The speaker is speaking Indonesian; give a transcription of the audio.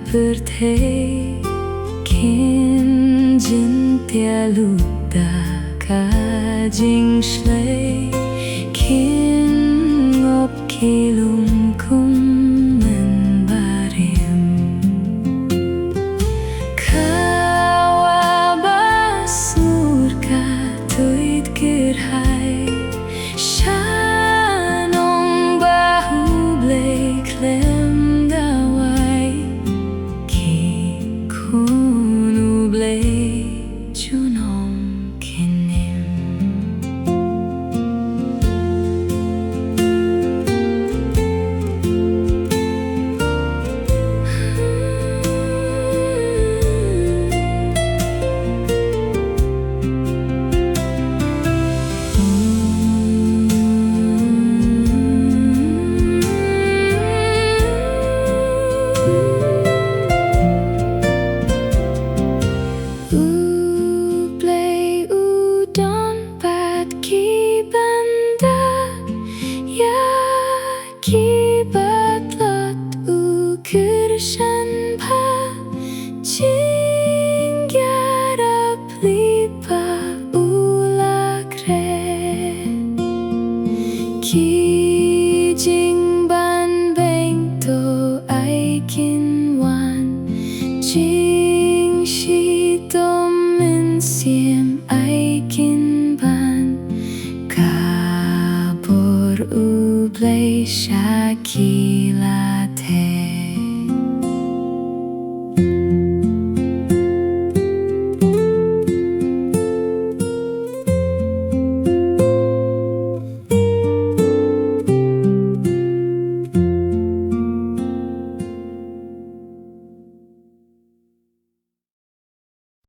Perte kin jin tia luta ka jing shlei kin ngop kilum kum men barim kawa basur ka tuit kirhai shanong bahu blei klem dawai kunu blei junong kinim Kirshan pa chingyara plipa ulakre ki jing ban beng to aikin